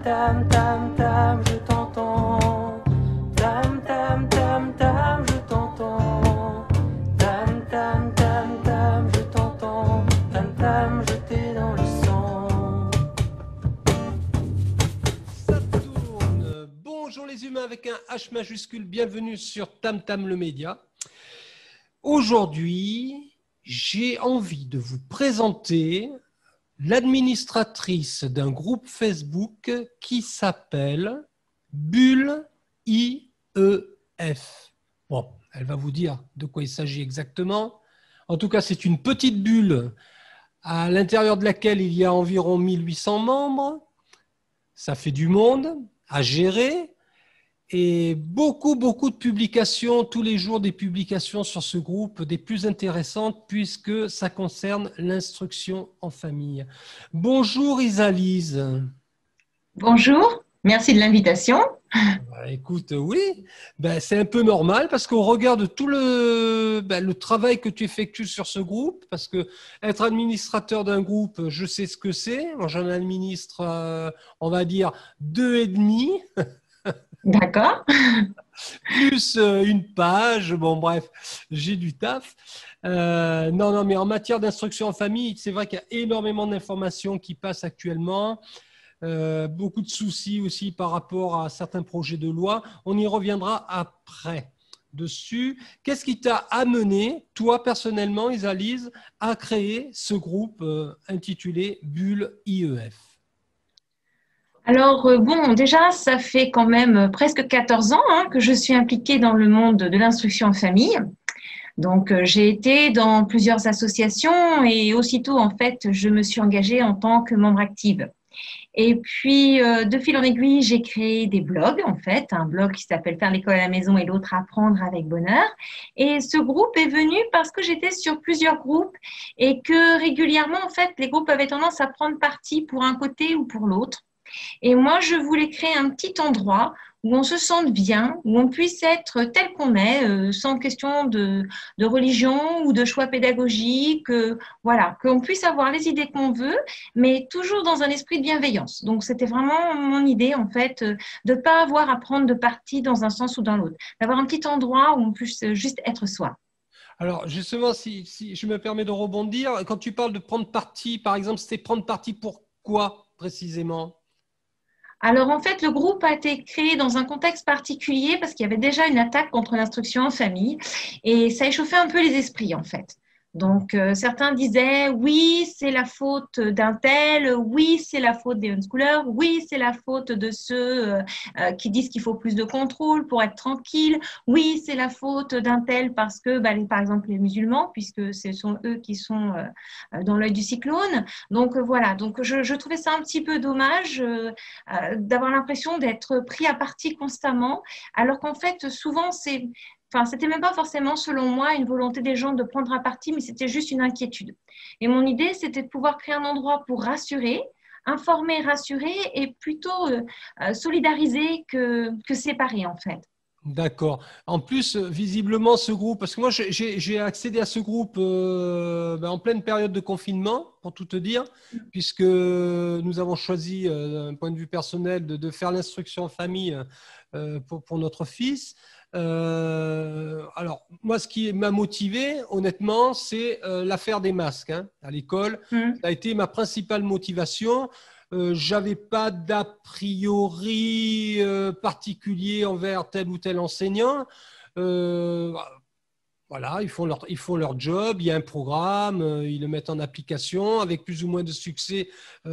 tam, tam, tam, je t'entends. Tam, tam, tam, tam, je t'entends. Tam, tam, tam, tam, je t'entends. Tam, tam, je t'ai dans le sang. Ça tourne. Bonjour les humains avec un H majuscule, bienvenue sur Tam Tam le Média. Aujourd'hui, j'ai envie de vous présenter l'administratrice d'un groupe Facebook qui s'appelle Bulle IEF. Bon, elle va vous dire de quoi il s'agit exactement. En tout cas, c'est une petite bulle à l'intérieur de laquelle il y a environ 1800 membres. Ça fait du monde à gérer et beaucoup de publications, tous les jours des publications sur ce groupe, des plus intéressantes puisque ça concerne l'instruction en famille. Bonjour Isalise. Bonjour, merci de l'invitation. Écoute, oui, c'est un peu normal parce qu'on regarde tout le travail que tu effectues sur ce groupe, parce que être administrateur d'un groupe, je sais ce que c'est. Moi, j'en administre, on va dire, 2,5. D'accord. Plus une page, bon bref, j'ai du taf. Non, mais en matière d'instruction en famille, c'est vrai qu'il y a énormément d'informations qui passent actuellement. Beaucoup de soucis aussi par rapport à certains projets de loi. On y reviendra après dessus. Qu'est-ce qui t'a amené, toi personnellement, Isalise, à créer ce groupe intitulé Bulle IEF? Alors, bon, déjà, ça fait quand même presque 14 ans que je suis impliquée dans le monde de l'instruction en famille. Donc, j'ai été dans plusieurs associations et aussitôt, en fait, je me suis engagée en tant que membre active. Et puis, de fil en aiguille, j'ai créé des blogs, en fait, un blog qui s'appelle Faire l'école à la maison et l'autre Apprendre avec bonheur. Et ce groupe est venu parce que j'étais sur plusieurs groupes et que régulièrement, en fait, les groupes avaient tendance à prendre parti pour un côté ou pour l'autre. Et moi, je voulais créer un petit endroit où on se sente bien, où on puisse être tel qu'on est, sans question de religion ou de choix pédagogique, voilà, qu'on puisse avoir les idées qu'on veut, mais toujours dans un esprit de bienveillance. Donc, c'était vraiment mon idée, en fait, de ne pas avoir à prendre de parti dans un sens ou dans l'autre, d'avoir un petit endroit où on puisse juste être soi. Alors, justement, si je me permets de rebondir, quand tu parles de prendre parti, par exemple, c'était prendre parti pour quoi précisément? Alors, en fait, le groupe a été créé dans un contexte particulier parce qu'il y avait déjà une attaque contre l'instruction en famille et ça échauffait un peu les esprits, en fait. Donc, certains disaient, oui, c'est la faute d'un tel, oui, c'est la faute des unschoolers, oui, c'est la faute de ceux qui disent qu'il faut plus de contrôle pour être tranquille, oui, c'est la faute d'un tel parce que, par exemple, les musulmans, puisque ce sont eux qui sont dans l'œil du cyclone. Donc, voilà, donc je trouvais ça un petit peu dommage d'avoir l'impression d'être pris à partie constamment, alors qu'en fait, souvent, c'était même pas forcément, selon moi, une volonté des gens de prendre à partie, mais c'était juste une inquiétude. Et mon idée, c'était de pouvoir créer un endroit pour rassurer, informer, rassurer, et plutôt solidariser que séparer, en fait. D'accord. En plus, visiblement, ce groupe, parce que moi, j'ai accédé à ce groupe en pleine période de confinement, pour tout te dire, puisque nous avons choisi, d'un point de vue personnel, de faire l'instruction en famille pour notre fils. Alors, moi, ce qui m'a motivé, honnêtement, c'est l'affaire des masques à l'école. Ça a été ma principale motivation. J'avais pas d'a priori particulier envers tel ou tel enseignant. Voilà, ils font leur job, il y a un programme, ils le mettent en application avec plus ou moins de succès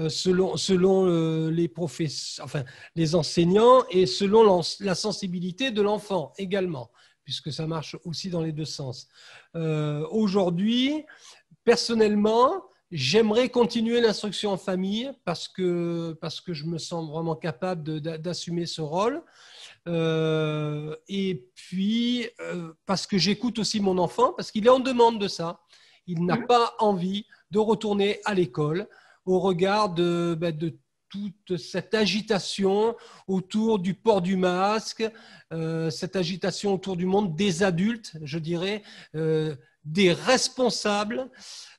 selon les professeurs, enfin les enseignants et selon la sensibilité de l'enfant également, puisque ça marche aussi dans les deux sens. Aujourd'hui, personnellement, j'aimerais continuer l'instruction en famille parce que je me sens vraiment capable d'assumer ce rôle. Et puis, parce que j'écoute aussi mon enfant, parce qu'il est en demande de ça. Il n'a pas envie de retourner à l'école au regard de toute cette agitation autour du port du masque, cette agitation autour du monde des adultes, je dirais, des responsables.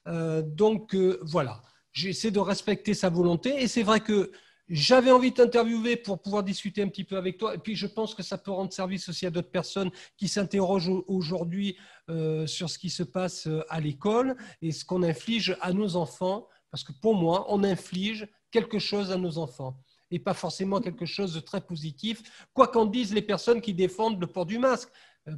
Donc, voilà, j'essaie de respecter sa volonté. Et c'est vrai que J'avais envie de t'interviewer pour pouvoir discuter un petit peu avec toi. Et puis, je pense que ça peut rendre service aussi à d'autres personnes qui s'interrogent aujourd'hui sur ce qui se passe à l'école et ce qu'on inflige à nos enfants. Parce que pour moi, on inflige quelque chose à nos enfants et pas forcément quelque chose de très positif, quoi qu'en disent les personnes qui défendent le port du masque.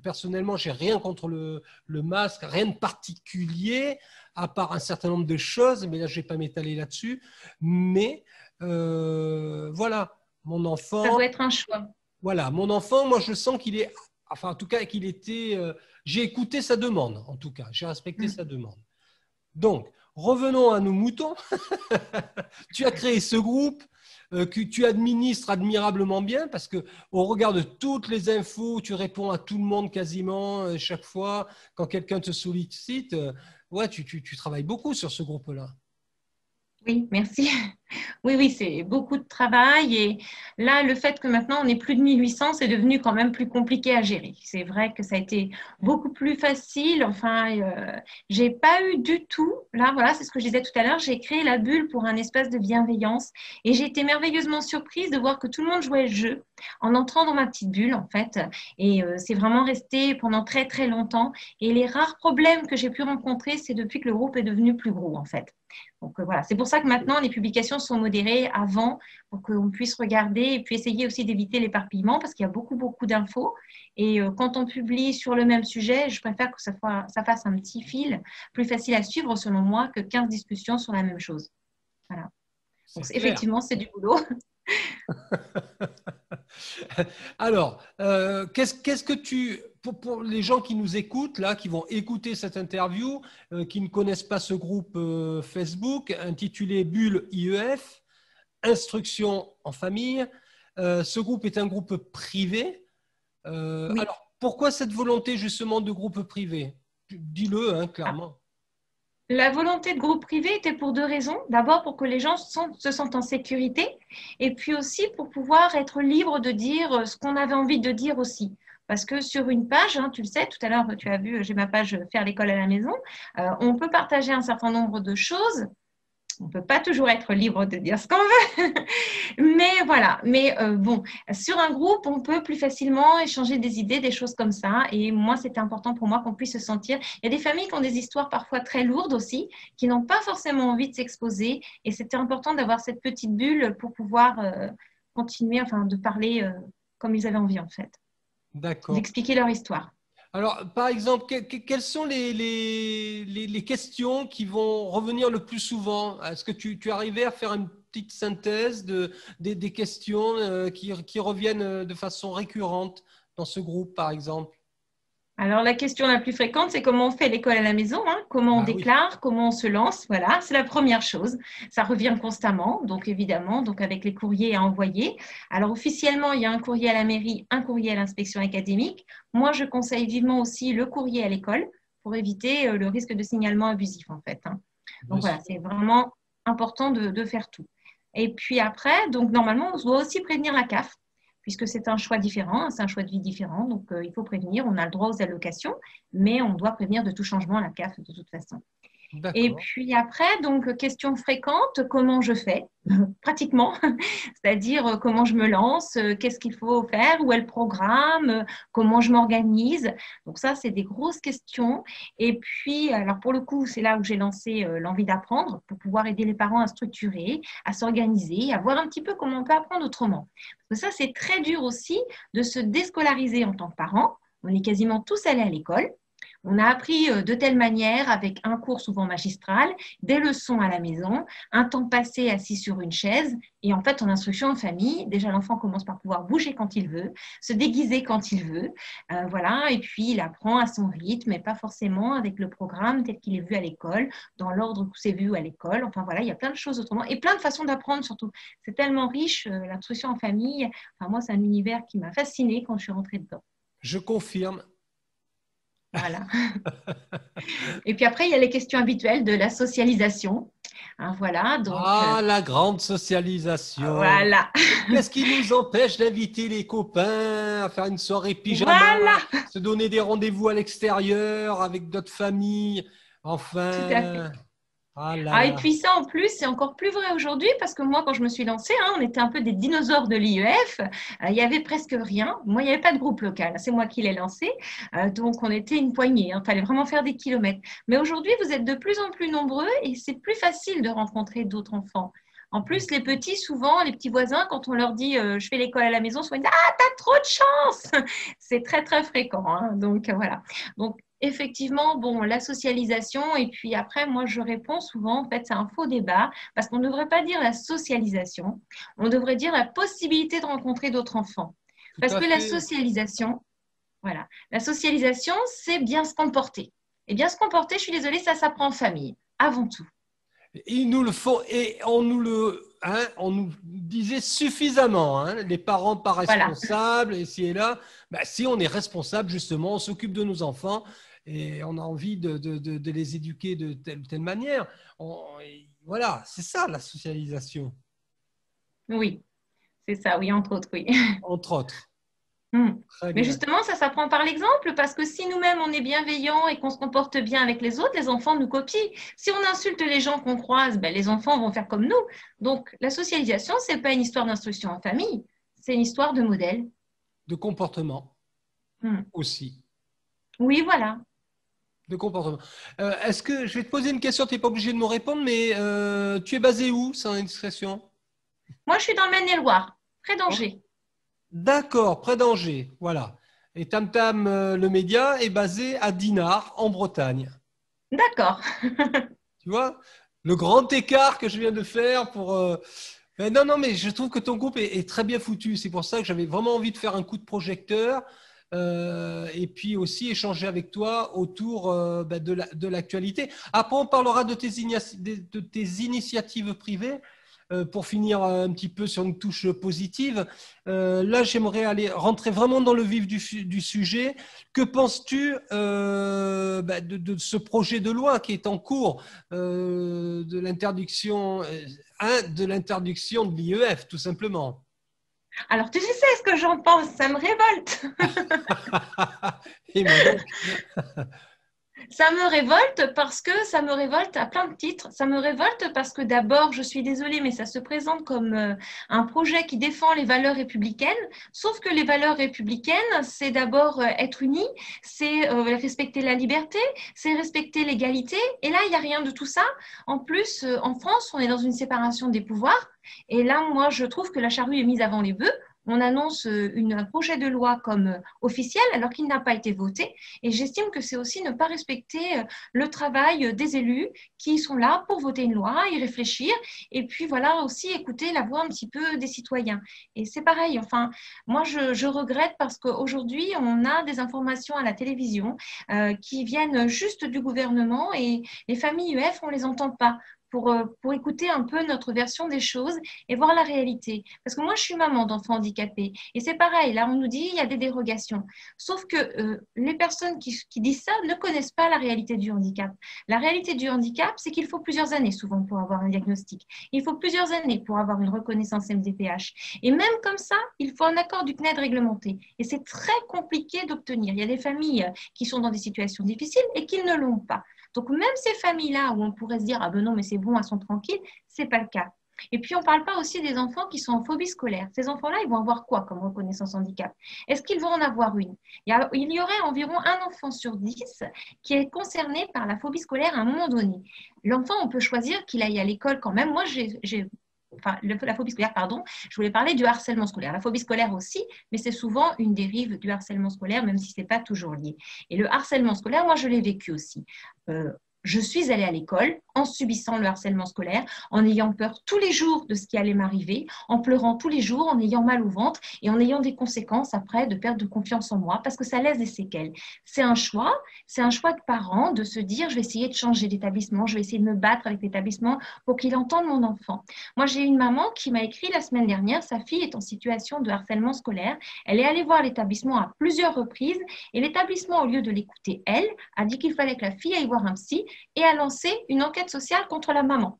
Personnellement, j'ai rien contre le masque, rien de particulier, à part un certain nombre de choses, mais là, je ne vais pas m'étaler là-dessus. Mais voilà, mon enfant… Ça doit être un choix. Voilà, mon enfant, moi, je sens qu'il est… Enfin, en tout cas, qu'il était… j'ai écouté sa demande, en tout cas. J'ai respecté sa demande. Donc, revenons à nos moutons. Tu as créé ce groupe que tu administres admirablement bien parce que au regard de toutes les infos, tu réponds à tout le monde quasiment chaque fois quand quelqu'un te sollicite. Ouais, tu travailles beaucoup sur ce groupe-là. Oui, merci. Oui, oui, c'est beaucoup de travail. Et là, le fait que maintenant on est plus de 1800, c'est devenu quand même plus compliqué à gérer. C'est vrai que ça a été beaucoup plus facile. Enfin, j'ai pas eu du tout. Là, voilà, c'est ce que je disais tout à l'heure. J'ai créé la bulle pour un espace de bienveillance. Et j'ai été merveilleusement surprise de voir que tout le monde jouait le jeu en entrant dans ma petite bulle, en fait. Et c'est vraiment resté pendant très, très longtemps. Et les rares problèmes que j'ai pu rencontrer, c'est depuis que le groupe est devenu plus gros, en fait. Donc voilà, c'est pour ça que maintenant les publications sont modérées avant pour qu'on puisse regarder et puis essayer aussi d'éviter l'éparpillement parce qu'il y a beaucoup, beaucoup d'infos. Et quand on publie sur le même sujet, je préfère que ça fasse un petit fil plus facile à suivre selon moi que 15 discussions sur la même chose. Voilà. Donc effectivement, c'est du boulot. Alors, qu'est-ce que tu… Pour les gens qui nous écoutent, là, qui vont écouter cette interview, qui ne connaissent pas ce groupe Facebook intitulé Bulle IEF, Instruction en famille, ce groupe est un groupe privé. Oui. Alors, pourquoi cette volonté justement de groupe privé? Dis-le hein, clairement. La volonté de groupe privé était pour deux raisons. D'abord, pour que les gens se sentent en sécurité et puis aussi pour pouvoir être libre de dire ce qu'on avait envie de dire aussi. Parce que sur une page, hein, tu le sais, tout à l'heure, tu as vu, j'ai ma page Faire l'école à la maison, on peut partager un certain nombre de choses. On ne peut pas toujours être libre de dire ce qu'on veut. Mais voilà, bon, sur un groupe, on peut plus facilement échanger des idées, des choses comme ça. Et moi, c'était important pour moi qu'on puisse se sentir. Il y a des familles qui ont des histoires parfois très lourdes aussi, qui n'ont pas forcément envie de s'exposer. Et c'était important d'avoir cette petite bulle pour pouvoir continuer, enfin, de parler comme ils avaient envie, en fait. D'accord. D'expliquer leur histoire. Alors, par exemple, quelles sont les questions qui vont revenir le plus souvent? Est-ce que tu arrivais à faire une petite synthèse des questions qui reviennent de façon récurrente dans ce groupe, par exemple? Alors, la question la plus fréquente, c'est comment on fait l'école à la maison, hein, comment on déclare, comment on se lance. Voilà, c'est la première chose. Ça revient constamment, donc évidemment, donc avec les courriers à envoyer. Alors, officiellement, il y a un courrier à la mairie, un courrier à l'inspection académique. Moi, je conseille vivement aussi le courrier à l'école pour éviter le risque de signalement abusif, en fait. Hein. Donc, voilà, c'est vraiment important de faire tout. Et puis après, donc normalement, on doit aussi prévenir la CAF puisque c'est un choix différent, c'est un choix de vie différent. Donc, il faut prévenir. On a le droit aux allocations, mais on doit prévenir de tout changement à la CAF de toute façon. Et puis après, donc, question fréquente, comment je fais pratiquement, c'est-à-dire comment je me lance, qu'est-ce qu'il faut faire, où est le programme, comment je m'organise. Donc ça, c'est des grosses questions. Et puis, alors pour le coup, c'est là où j'ai lancé l'envie d'apprendre pour pouvoir aider les parents à structurer, à s'organiser, à voir un petit peu comment on peut apprendre autrement. Parce que ça, c'est très dur aussi de se déscolariser en tant que parent. On est quasiment tous allés à l'école. On a appris de telle manière avec un cours souvent magistral, des leçons à la maison, un temps passé assis sur une chaise. Et en fait, en instruction en famille, déjà l'enfant commence par pouvoir bouger quand il veut, se déguiser quand il veut. Voilà. Et puis, il apprend à son rythme, mais pas forcément avec le programme tel qu'il est vu à l'école, dans l'ordre où c'est vu à l'école. Enfin, voilà, il y a plein de choses autrement et plein de façons d'apprendre surtout. C'est tellement riche, l'instruction en famille. Enfin, moi, c'est un univers qui m'a fascinée quand je suis rentrée dedans. Je confirme. Voilà. Et puis après, il y a les questions habituelles de la socialisation. Hein, voilà. Donc, la grande socialisation. Voilà. Qu'est-ce qui nous empêche d'inviter les copains à faire une soirée pyjama, voilà. se donner des rendez-vous à l'extérieur avec d'autres familles? Enfin, tout à fait. Ah là Ah, et là. puis ça, en plus, c'est encore plus vrai aujourd'hui parce que moi, quand je me suis lancée, hein, on était un peu des dinosaures de l'IEF. Il y avait presque rien. Moi, il n'y avait pas de groupe local. C'est moi qui l'ai lancé. Donc, on était une poignée. Il fallait vraiment faire des kilomètres. Mais aujourd'hui, vous êtes de plus en plus nombreux et c'est plus facile de rencontrer d'autres enfants. En plus, les petits, souvent, les petits voisins, quand on leur dit je fais l'école à la maison, souvent ils disent ah, t'as trop de chance. C'est très, très fréquent. Hein. Donc, voilà. Donc, effectivement, bon, la socialisation, et puis après, moi, je réponds souvent, en fait, c'est un faux débat, parce qu'on ne devrait pas dire la socialisation, on devrait dire la possibilité de rencontrer d'autres enfants. Tout Parce à que la fait. socialisation, voilà, la socialisation, c'est bien se comporter. Et bien se comporter, je suis désolée, ça s'apprend en famille, avant tout. Ils nous le font et on nous disait suffisamment, hein, les parents pas Voilà. responsables, et ci et là. Bah, si on est responsable, justement, on s'occupe de nos enfants et on a envie de les éduquer de telle ou telle manière. Voilà, c'est ça la socialisation, Oui, c'est ça, oui, entre autres, oui. entre autres. Hmm. Très Mais bien. justement, ça s'apprend par l'exemple, parce que si nous-mêmes on est bienveillants et qu'on se comporte bien avec les autres, les enfants nous copient. Si on insulte les gens qu'on croise, ben, les enfants vont faire comme nous. Donc, la socialisation, c'est pas une histoire d'instruction en famille, c'est une histoire de modèle. De comportement Hmm. aussi. Oui, voilà. De comportement. Est-ce que je vais te poser une question, tu n'es pas obligé de me répondre, mais tu es basé où, sans indiscrétion? Moi, je suis dans le Maine-et-Loire, près d'Angers. D'accord, près d'Angers, voilà. Et Tam Tam, le média, est basé à Dinard, en Bretagne. D'accord. Tu vois, le grand écart que je viens de faire pour. Mais non, non, mais je trouve que ton groupe est très bien foutu. C'est pour ça que j'avais vraiment envie de faire un coup de projecteur et puis aussi échanger avec toi autour de l'actualité. Après, on parlera de tes initiatives privées. Pour finir un petit peu sur une touche positive, là j'aimerais aller rentrer vraiment dans le vif du sujet. Que penses-tu de ce projet de loi qui est en cours de l'interdiction de l'IEF, tout simplement? Alors, tu sais ce que j'en pense, ça me révolte. Et moi donc, Ça me révolte parce que ça me révolte à plein de titres. Ça me révolte parce que d'abord, je suis désolée, mais ça se présente comme un projet qui défend les valeurs républicaines. Sauf que les valeurs républicaines, c'est d'abord être unis, c'est respecter la liberté, c'est respecter l'égalité. Et là, il n'y a rien de tout ça. En plus, en France, on est dans une séparation des pouvoirs. Et là, moi, je trouve que la charrue est mise avant les bœufs. On annonce un projet de loi comme officiel alors qu'il n'a pas été voté. Et j'estime que c'est aussi ne pas respecter le travail des élus qui sont là pour voter une loi, y réfléchir, et puis voilà aussi écouter la voix un petit peu des citoyens. Et c'est pareil, enfin, moi je regrette parce qu'aujourd'hui, on a des informations à la télévision qui viennent juste du gouvernement et les familles UF, on ne les entend pas. Pour écouter un peu notre version des choses et voir la réalité. Parce que moi, je suis maman d'enfants handicapés. Et c'est pareil, là, on nous dit il y a des dérogations. Sauf que les personnes qui disent ça ne connaissent pas la réalité du handicap. La réalité du handicap, c'est qu'il faut plusieurs années souvent pour avoir un diagnostic. Il faut plusieurs années pour avoir une reconnaissance MDPH. Et même comme ça, il faut un accord du CNED réglementé. Et c'est très compliqué d'obtenir. Il y a des familles qui sont dans des situations difficiles et qui ne l'ont pas. Donc, même ces familles-là où on pourrait se dire « Ah ben non, mais c'est bon, elles sont tranquilles », ce n'est pas le cas. Et puis, on ne parle pas aussi des enfants qui sont en phobie scolaire. Ces enfants-là, ils vont avoir quoi comme reconnaissance handicap? Est-ce qu'ils vont en avoir une? Il y aurait environ un enfant sur 10 qui est concerné par la phobie scolaire à un moment donné. L'enfant, on peut choisir qu'il aille à l'école quand même. Moi, la phobie scolaire, pardon, je voulais parler du harcèlement scolaire. La phobie scolaire aussi, mais c'est souvent une dérive du harcèlement scolaire, même si ce n'est pas toujours lié. Et le harcèlement scolaire, moi, je l'ai vécu aussi. Je suis allée à l'école en subissant le harcèlement scolaire, en ayant peur tous les jours de ce qui allait m'arriver, en pleurant tous les jours, en ayant mal au ventre et en ayant des conséquences après de perte de confiance en moi parce que ça laisse des séquelles. C'est un choix de parents de se dire je vais essayer de changer d'établissement, je vais essayer de me battre avec l'établissement pour qu'il entende mon enfant. Moi, j'ai une maman qui m'a écrit la semaine dernière, sa fille est en situation de harcèlement scolaire, elle est allée voir l'établissement à plusieurs reprises et l'établissement, au lieu de l'écouter, elle, a dit qu'il fallait que la fille aille voir un psy et a lancé une enquête sociale contre la maman.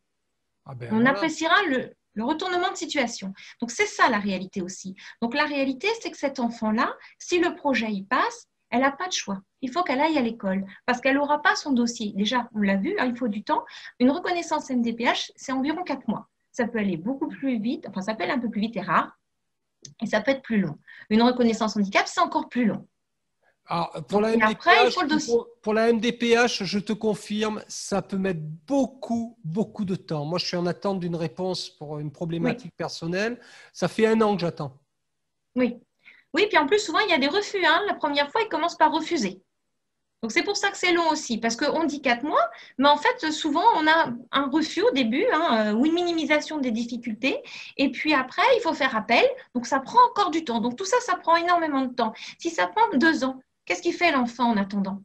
ah ben On voilà. appréciera le retournement de situation. Donc, c'est ça la réalité aussi. Donc, la réalité, c'est que cet enfant-là, si le projet y passe, elle n'a pas de choix. il faut qu'elle aille à l'école parce qu'elle n'aura pas son dossier. Déjà, on l'a vu, hein, il faut du temps. Une reconnaissance MDPH, c'est environ 4 mois. Ça peut aller beaucoup plus vite, enfin ça peut aller un peu plus vite et rare, et ça peut être plus long. Une reconnaissance handicap, c'est encore plus long. Alors, Et après, il faut le dossier. pour la MDPH, je te confirme, ça peut mettre beaucoup, beaucoup de temps. Moi, je suis en attente d'une réponse pour une problématique personnelle. Ça fait 1 an que j'attends. Oui. Oui, puis en plus, souvent, il y a des refus. Hein. La première fois, ils commencent par refuser. Donc, c'est pour ça que c'est long aussi, parce qu'on dit 4 mois, mais en fait, souvent, on a un refus au début, hein, ou une minimisation des difficultés, et puis après, il faut faire appel, donc ça prend encore du temps. Donc, tout ça, ça prend énormément de temps. Si ça prend 2 ans, qu'est-ce qu'il fait l'enfant en attendant?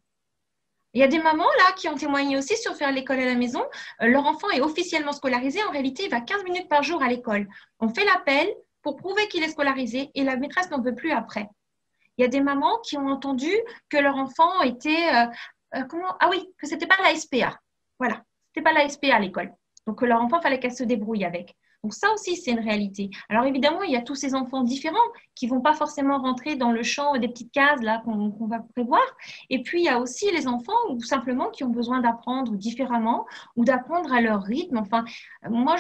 Il y a des mamans là qui ont témoigné aussi sur faire l'école à la maison. Leur enfant est officiellement scolarisé. En réalité, il va 15 minutes par jour à l'école. On fait l'appel pour prouver qu'il est scolarisé et la maîtresse n'en veut plus après. Il y a des mamans qui ont entendu que leur enfant était… ah oui, que ce n'était pas la SPA. Voilà, ce n'était pas la SPA à l'école. Donc, leur enfant, il fallait qu'elle se débrouille avec. Donc, ça aussi, c'est une réalité. Alors, évidemment, il y a tous ces enfants différents qui ne vont pas forcément rentrer dans le champ des petites cases là qu'on va prévoir. Et puis, il y a aussi les enfants ou simplement qui ont besoin d'apprendre différemment ou d'apprendre à leur rythme. Enfin, moi,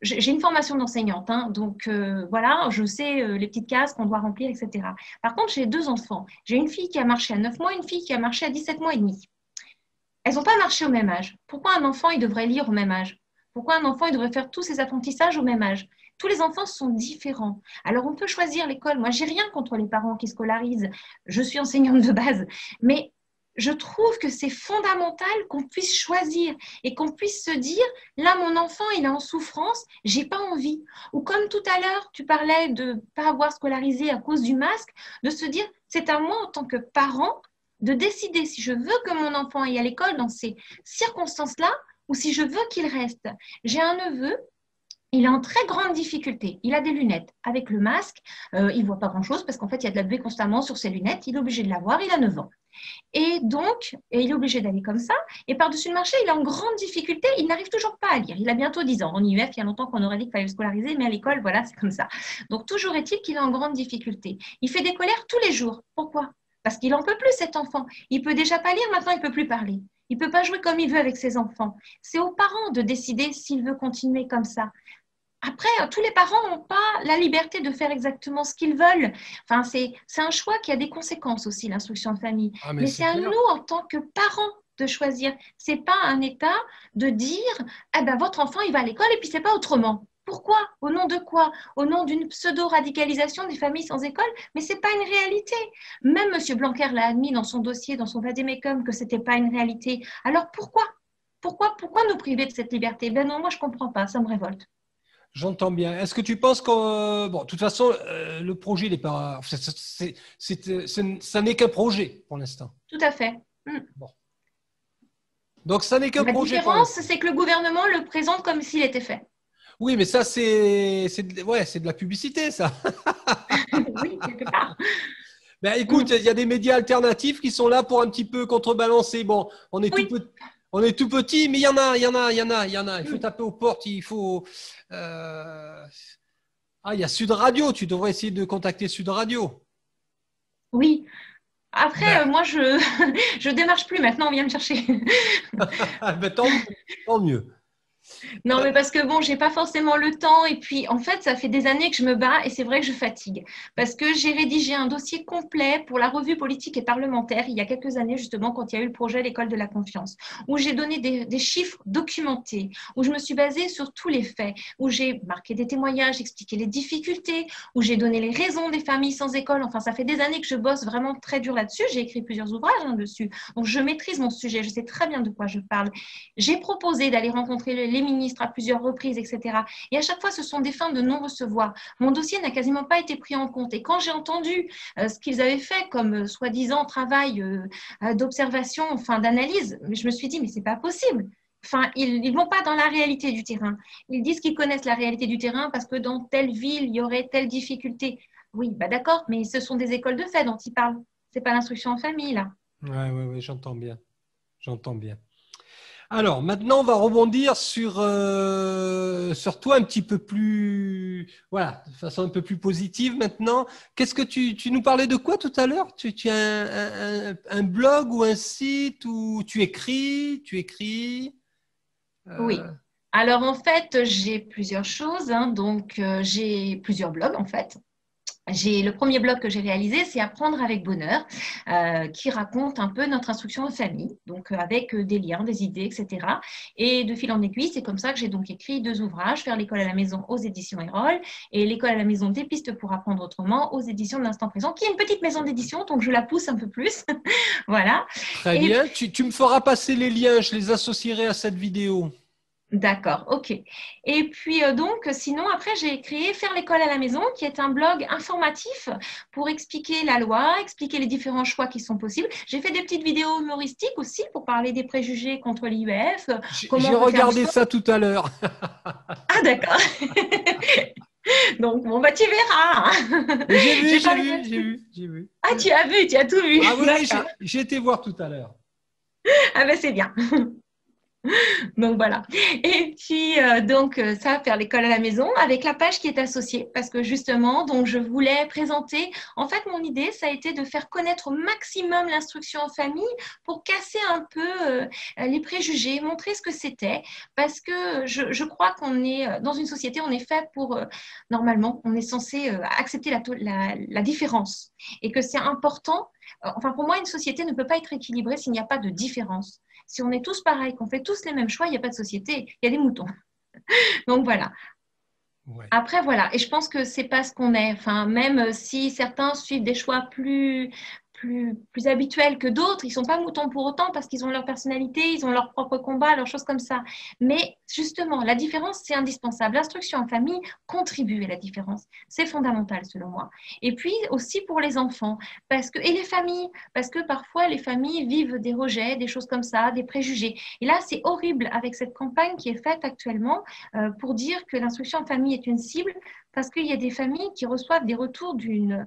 j'ai une formation d'enseignante, hein, donc voilà, je sais les petites cases qu'on doit remplir, etc. Par contre, j'ai 2 enfants. J'ai une fille qui a marché à 9 mois, une fille qui a marché à 17 mois et demi. Elles n'ont pas marché au même âge. Pourquoi un enfant, il devrait lire au même âge? Pourquoi un enfant, il devrait faire tous ses apprentissages au même âge? Tous les enfants sont différents. Alors, on peut choisir l'école. Moi, j'ai rien contre les parents qui scolarisent. Je suis enseignante de base. Mais je trouve que c'est fondamental qu'on puisse choisir et qu'on puisse se dire, là, mon enfant, il est en souffrance, j'ai pas envie. Ou comme tout à l'heure, tu parlais de ne pas avoir scolarisé à cause du masque, de se dire, c'est à moi en tant que parent de décider si je veux que mon enfant aille à l'école dans ces circonstances-là ou si je veux qu'il reste. J'ai un neveu, il est en très grande difficulté. Il a des lunettes. Avec le masque, il ne voit pas grand-chose parce qu'en fait, il y a de la buée constamment sur ses lunettes. Il est obligé de l'avoir. Il a 9 ans. Et donc, il est obligé d'aller comme ça. Et par-dessus le marché, il est en grande difficulté. Il n'arrive toujours pas à lire. Il a bientôt 10 ans. En IUF, il y a longtemps qu'on aurait dit qu'il fallait le scolariser, mais à l'école, voilà, c'est comme ça. Donc, toujours est-il qu'il est en grande difficulté. Il fait des colères tous les jours. Pourquoi? Parce qu'il n'en peut plus, cet enfant. Il peut déjà pas lire, maintenant, il ne peut plus parler. Il ne peut pas jouer comme il veut avec ses enfants. C'est aux parents de décider s'il veut continuer comme ça. Après, tous les parents n'ont pas la liberté de faire exactement ce qu'ils veulent. Enfin, c'est un choix qui a des conséquences aussi, l'instruction de famille. Mais c'est à nous, en tant que parents, de choisir. Ce n'est pas un État de dire eh ben, votre enfant, il va à l'école et puis ce n'est pas autrement. Pourquoi? Au nom de quoi? Au nom d'une pseudo-radicalisation des familles sans école? Mais ce n'est pas une réalité. Même M. Blanquer l'a admis dans son dossier, dans son vademecum, que ce n'était pas une réalité. Alors pourquoi? Pourquoi nous priver de cette liberté? Ben non, moi je ne comprends pas, ça me révolte. J'entends bien. Est-ce que tu penses que… bon, de toute façon, le projet n'est pas… ça n'est qu'un projet pour l'instant. Tout à fait. Bon. Donc, ça n'est qu'un projet. La différence, c'est que le gouvernement le présente comme s'il était fait. Oui, mais ça, c'est de la publicité, ça. Oui, quelque part. Ben, écoute, il y a des médias alternatifs qui sont là pour un petit peu contrebalancer. Bon, on est tout petit, mais il y en a. Il faut taper aux portes, il faut… Ah, il y a Sud Radio. Tu devrais essayer de contacter Sud Radio. Oui. Après, moi, je démarche plus. Maintenant, on vient me chercher. Ben, tant mieux. Non, mais parce que bon, j'ai pas forcément le temps. Et puis, en fait, ça fait des années que je me bats et c'est vrai que je fatigue. Parce que j'ai rédigé un dossier complet pour la revue politique et parlementaire il y a quelques années, justement, quand il y a eu le projet L'école de la confiance, où j'ai donné des chiffres documentés, où je me suis basée sur tous les faits, où j'ai marqué des témoignages, expliqué les difficultés, où j'ai donné les raisons des familles sans école. Enfin, ça fait des années que je bosse vraiment très dur là-dessus. J'ai écrit plusieurs ouvrages dessus. Donc, je maîtrise mon sujet. Je sais très bien de quoi je parle. J'ai proposé d'aller rencontrer les ministres à plusieurs reprises, etc. Et à chaque fois, ce sont des fins de non-recevoir. Mon dossier n'a quasiment pas été pris en compte. Et quand j'ai entendu ce qu'ils avaient fait comme soi-disant travail d'observation, enfin d'analyse, je me suis dit, mais c'est pas possible. Enfin, ils ne vont pas dans la réalité du terrain. Ils disent qu'ils connaissent la réalité du terrain parce que dans telle ville, il y aurait telle difficulté. Oui, bah d'accord, mais ce sont des écoles de fait dont ils parlent. Ce n'est pas l'instruction en famille, là. Oui, j'entends bien. J'entends bien. Alors, maintenant, on va rebondir sur toi un petit peu plus, voilà, de façon un peu plus positive maintenant. Qu'est-ce que tu nous parlais de quoi tout à l'heure? Tu as un blog ou un site où tu écris, Oui. euh, Alors en fait, j'ai plusieurs choses, hein. Donc j'ai plusieurs blogs en fait. J'ai le premier blog que j'ai réalisé, c'est Apprendre avec bonheur, qui raconte un peu notre instruction en famille, donc avec des liens, des idées, etc. Et de fil en aiguille, c'est comme ça que j'ai donc écrit 2 ouvrages, Faire l'école à la maison aux éditions Erol et L'école à la maison des pistes pour apprendre autrement aux éditions de l'Instant Présent, qui est une petite maison d'édition, donc je la pousse un peu plus. Voilà. très Et bien. Tu me feras passer les liens, je les associerai à cette vidéo. d'accord, ok. Et puis donc, sinon, après, j'ai créé Faire l'école à la maison, qui est un blog informatif pour expliquer la loi, expliquer les différents choix qui sont possibles. J'ai fait des petites vidéos humoristiques aussi pour parler des préjugés contre l'IEF, comment J'ai on peut faire du regardé sport. ça tout à l'heure. Ah, d'accord. Donc, bon, bah, tu verras, hein. J'ai vu, J'ai j'ai parlé vu, de- j'ai vu, j'ai vu. Ah, tu as vu, tu as tout vu. Ah oui, oui, D'accord. j'ai été voir tout à l'heure. Ah, ben, c'est bien. Donc voilà. Et puis donc ça, faire l'école à la maison avec la page qui est associée parce que justement, donc je voulais présenter. En fait, mon idée, ça a été de faire connaître au maximum l'instruction en famille pour casser un peu les préjugés, montrer ce que c'était parce que je crois qu'on est dans une société, on est fait pour normalement, on est censé accepter la différence et que c'est important. Enfin, pour moi, une société ne peut pas être équilibrée s'il n'y a pas de différence. Si on est tous pareils, qu'on fait tous les mêmes choix, il n'y a pas de société, il y a des moutons. Donc voilà. Ouais. Après, voilà. Et je pense que c'est pas ce qu'on est. Enfin, même si certains suivent des choix plus habituels que d'autres, ils sont pas moutons pour autant parce qu'ils ont leur personnalité, ils ont leur propre combat, leurs choses comme ça. Mais justement, la différence, c'est indispensable. L'instruction en famille contribue à la différence. C'est fondamental, selon moi. Et puis aussi pour les enfants, et les familles, parce que parfois les familles vivent des rejets, des choses comme ça, des préjugés. Et là, c'est horrible avec cette campagne qui est faite actuellement pour dire que l'instruction en famille est une cible parce qu'il y a des familles qui reçoivent des retours d'une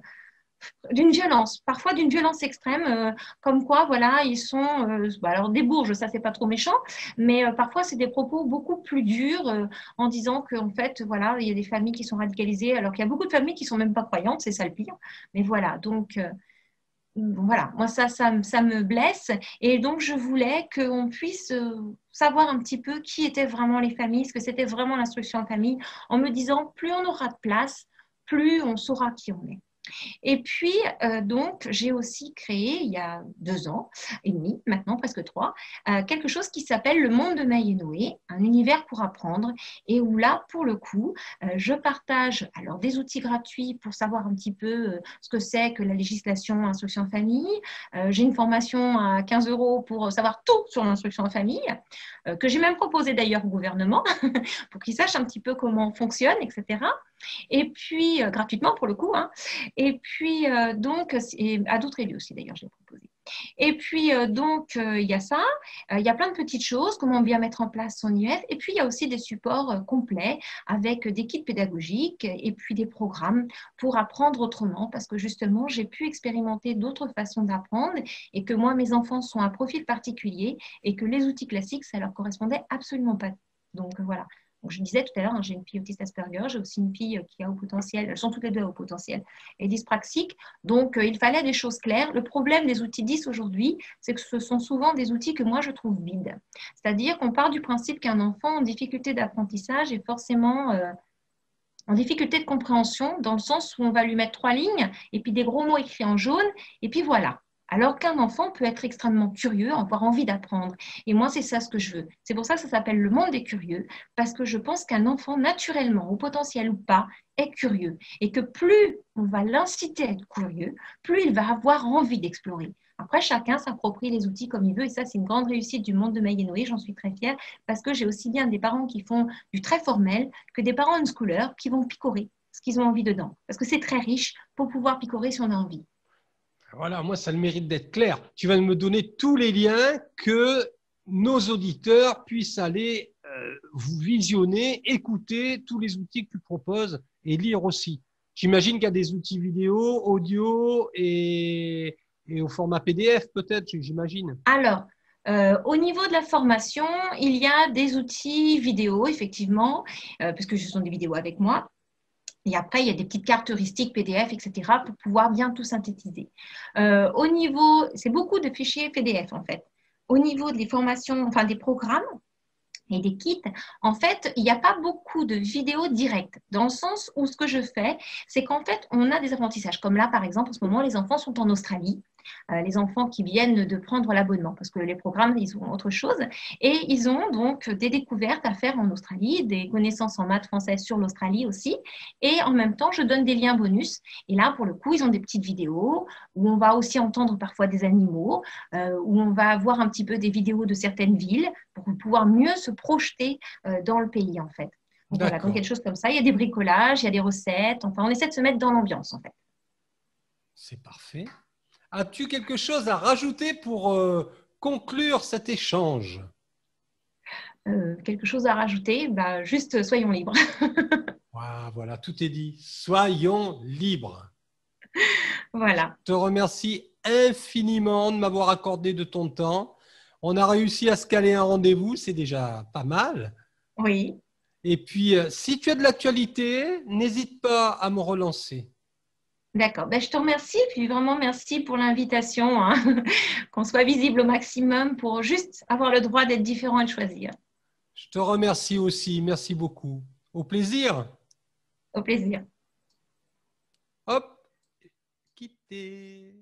violence, parfois d'une violence extrême, comme quoi, voilà, ils sont, alors des bourges, ça c'est pas trop méchant, mais parfois c'est des propos beaucoup plus durs en disant qu'en fait, voilà, il y a des familles qui sont radicalisées, alors qu'il y a beaucoup de familles qui sont même pas croyantes, c'est ça le pire. Mais voilà, donc voilà, moi ça me blesse et donc je voulais qu'on puisse savoir un petit peu qui étaient vraiment les familles, ce que c'était vraiment l'instruction en famille, en me disant plus on aura de place, plus on saura qui on est. Et puis, donc, j'ai aussi créé, il y a 2 ans et demi, maintenant presque 3, quelque chose qui s'appelle Le Monde de Maï et Noé, un univers pour apprendre, et où là, pour le coup, je partage alors des outils gratuits pour savoir un petit peu ce que c'est que la législation instruction en famille. J'ai une formation à 15 € pour savoir tout sur l'instruction en famille, que j'ai même proposé d'ailleurs au gouvernement, pour qu'ils sachent un petit peu comment on fonctionne, etc. Et puis, gratuitement pour le coup, hein. Et puis, donc, et à d'autres élus aussi, d'ailleurs, je l'ai proposé. Et puis, donc, il y a ça. Il y a plein de petites choses, comment bien mettre en place son IEF. Et puis, il y a aussi des supports complets avec des kits pédagogiques et puis des programmes pour apprendre autrement parce que justement, j'ai pu expérimenter d'autres façons d'apprendre et que moi, mes enfants sont un profil particulier et que les outils classiques, ça leur correspondait absolument pas. Donc, voilà. Donc, je disais tout à l'heure, hein, j'ai une fille autiste Asperger, j'ai aussi une fille qui a haut potentiel, elles sont toutes les deux à haut potentiel et dyspraxique. Donc, il fallait des choses claires. Le problème des outils 10 aujourd'hui, c'est que ce sont souvent des outils que moi je trouve vides. C'est-à-dire qu'on part du principe qu'un enfant en difficulté d'apprentissage est forcément en difficulté de compréhension, dans le sens où on va lui mettre 3 lignes et puis des gros mots écrits en jaune, et puis voilà. Alors qu'un enfant peut être extrêmement curieux, avoir envie d'apprendre. Et moi, c'est ça ce que je veux. C'est pour ça que ça s'appelle le monde des curieux, parce que je pense qu'un enfant, naturellement, au potentiel ou pas, est curieux. Et que plus on va l'inciter à être curieux, plus il va avoir envie d'explorer. Après, chacun s'approprie les outils comme il veut, et ça, c'est une grande réussite du monde de Maï et Noé, j'en suis très fière, parce que j'ai aussi bien des parents qui font du très formel que des parents unschoolers qui vont picorer ce qu'ils ont envie dedans. Parce que c'est très riche pour pouvoir picorer si on a envie. Voilà, moi, ça a le mérite d'être clair. Tu vas me donner tous les liens que nos auditeurs puissent aller vous visionner, écouter tous les outils que tu proposes et lire aussi. J'imagine qu'il y a des outils vidéo, audio et au format PDF peut-être, j'imagine. Alors, Au niveau de la formation, il y a des outils vidéo, effectivement, puisque ce sont des vidéos avec moi. Et après, il y a des petites cartes heuristiques, PDF, etc., pour pouvoir bien tout synthétiser. Au niveau, c'est beaucoup de fichiers PDF, en fait. Au niveau des formations, enfin des programmes, et des kits, en fait, il n'y a pas beaucoup de vidéos directes, dans le sens où ce que je fais, c'est qu'en fait, on a des apprentissages. Comme là, par exemple, en ce moment, les enfants sont en Australie, les enfants qui viennent de prendre l'abonnement, parce que les programmes, ils ont autre chose, et ils ont donc des découvertes à faire en Australie, des connaissances en maths françaises sur l'Australie aussi, et en même temps, je donne des liens bonus, et là, pour le coup, ils ont des petites vidéos, où on va aussi entendre parfois des animaux, où on va voir un petit peu des vidéos de certaines villes, pour pouvoir mieux se projeter dans le pays, en fait. Donc voilà, donc quelque chose comme ça. Il y a des bricolages, il y a des recettes. Enfin, on essaie de se mettre dans l'ambiance, en fait. C'est parfait. As-tu quelque chose à rajouter pour conclure cet échange? Quelque chose à rajouter? Bah, juste soyons libres. Voilà, tout est dit. Soyons libres. Voilà. Je te remercie infiniment de m'avoir accordé de ton temps. On a réussi à se caler un rendez-vous, c'est déjà pas mal. Oui. Et puis, si tu as de l'actualité, n'hésite pas à me relancer. D'accord. Ben, je te remercie. Puis vraiment, merci pour l'invitation, hein. Qu'on soit visible au maximum pour juste avoir le droit d'être différent et de choisir. Je te remercie aussi. Merci beaucoup. Au plaisir. Au plaisir. Hop, quitter.